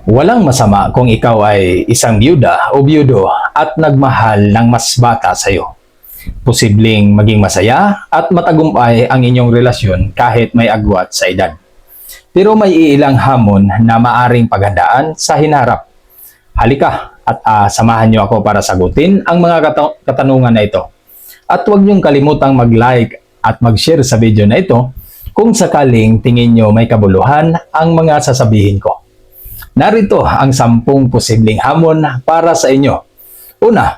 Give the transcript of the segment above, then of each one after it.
Walang masama kung ikaw ay isang byuda o byudo at nagmahal ng mas bata sa iyo. Posibleng maging masaya at matagumpay ang inyong relasyon kahit may agwat sa edad. Pero may iilang hamon na maaring paghandaan sa hinarap. Halika at samahan niyo ako para sagutin ang mga katanungan na ito. At huwag niyong kalimutang mag-like at mag-share sa video na ito kung sakaling tingin niyo may kabuluhan ang mga sasabihin ko. Narito ang 10 posibleng hamon para sa inyo. Una,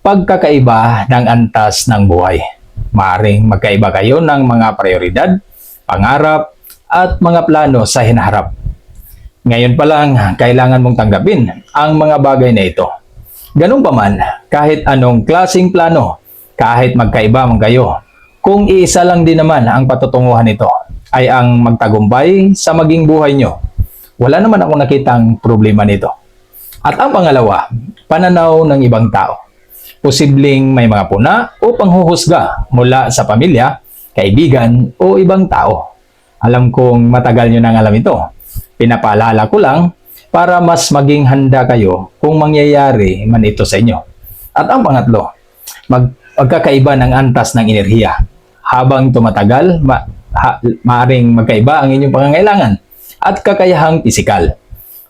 pagkakaiba ng antas ng buhay. Maaring magkaiba kayo ng mga prioridad, pangarap, at mga plano sa hinaharap. Ngayon pa lang, kailangan mong tanggapin ang mga bagay na ito. Ganun pa man, kahit anong klaseng plano, kahit magkaiba man kayo, kung iisa lang din naman ang patutunguhan nito, ay ang magtagumpay sa maging buhay nyo. Wala naman ako nakitang problema nito. At ang pangalawa, pananaw ng ibang tao. Posibleng may mga puna o panghuhusga mula sa pamilya, kaibigan o ibang tao. Alam kong matagal nyo nang alam ito. Pinapaalala ko lang para mas maging handa kayo kung mangyayari man ito sa inyo. At ang pangatlo, magkakaiba ng antas ng enerhiya. Habang tumatagal, maaring magkaiba ang inyong pangangailangan at kakayahang pisikal.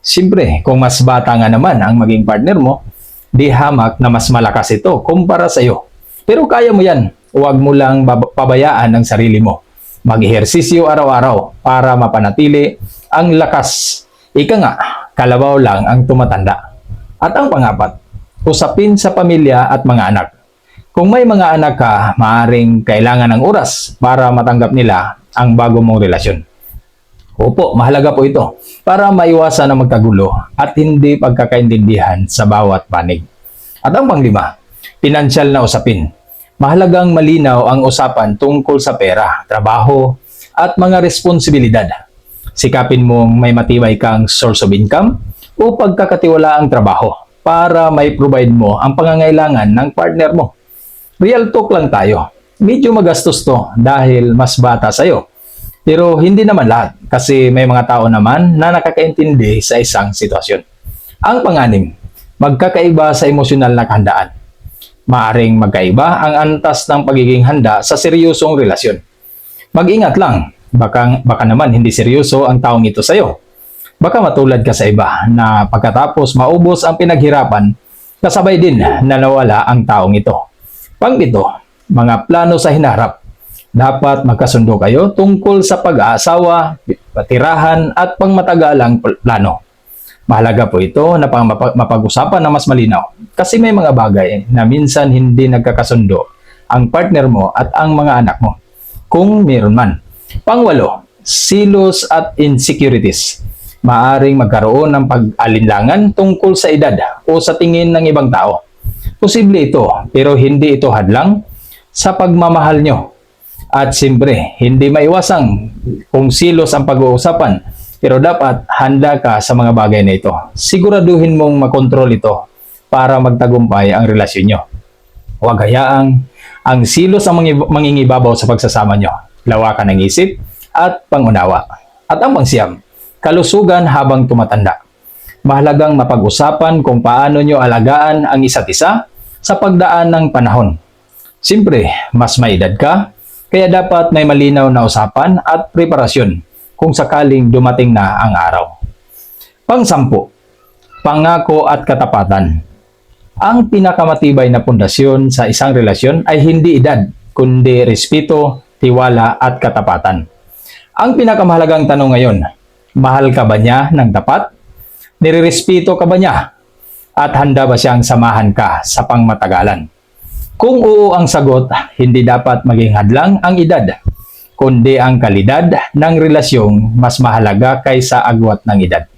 Siyempre, kung mas bata nga naman ang maging partner mo, di hamak na mas malakas ito kumpara sa iyo. Pero kaya mo yan. Huwag mo lang pabayaan ang sarili mo. Mag-ehersisyo araw-araw para mapanatili ang lakas. Ika nga, kalabaw lang ang tumatanda. At ang pangapat, usapin sa pamilya at mga anak. Kung may mga anak ka, maaring kailangan ng oras para matanggap nila ang bago mong relasyon. Opo, mahalaga po ito para maiwasan ang magkagulo at hindi pagkakaintindihan sa bawat panig. At ang panglima, pinansyal na usapin. Mahalagang malinaw ang usapan tungkol sa pera, trabaho, at mga responsibilidad. Sikapin mong may matibay kang source of income o pagkakatiwalaang trabaho para may provide mo ang pangangailangan ng partner mo. Real talk lang tayo. Medyo magastos to dahil mas bata sa'yo. Pero hindi naman lahat kasi may mga tao naman na nakakaintindi sa isang sitwasyon. Ang panganim, magkakaiba sa emosyonal na kahandaan. Maaring magkaiba ang antas ng pagiging handa sa seryosong relasyon. Mag-ingat lang, baka naman hindi seryoso ang taong ito sa iyo. Baka matulad ka sa iba na pagkatapos maubos ang pinaghirapan, kasabay din na nawala ang taong ito. Pang-7, mga plano sa hinarap. Dapat magkasundo kayo tungkol sa pag-aasawa, patirahan at pangmatagalang plano. Mahalaga po ito na mapag-usapan na mas malinaw kasi may mga bagay na minsan hindi nagkakasundo ang partner mo at ang mga anak mo, kung meron man. Pang-8, silos at insecurities. Maaring magkaroon ng pag-alinlangan tungkol sa edad o sa tingin ng ibang tao. Posible ito pero hindi ito hadlang sa pagmamahal nyo. At siyempre, hindi maiwasang kung silos ang pag-uusapan, pero dapat handa ka sa mga bagay na ito. Siguraduhin mong makontrol ito para magtagumpay ang relasyon nyo. Huwag hayaang ang silos ang mangingibabaw sa pagsasama nyo. Lawakan ng isip at pangunawa. At ang pang-9, kalusugan habang tumatanda. Mahalagang mapag-usapan kung paano nyo alagaan ang isa't isa sa pagdaan ng panahon. Siyempre, mas may edad ka, kaya dapat may malinaw na usapan at preparasyon kung sakaling dumating na ang araw. Pang-10, pangako at katapatan. Ang pinakamatibay na pundasyon sa isang relasyon ay hindi edad, kundi respeto, tiwala at katapatan. Ang pinakamahalagang tanong ngayon, mahal ka ba niya ng tapat? Nirerespeto ka ba niya? At handa ba siyang samahan ka sa pangmatagalan? Kung oo ang sagot, hindi dapat maging hadlang ang edad, kundi ang kalidad ng relasyong mas mahalaga kaysa agwat ng edad.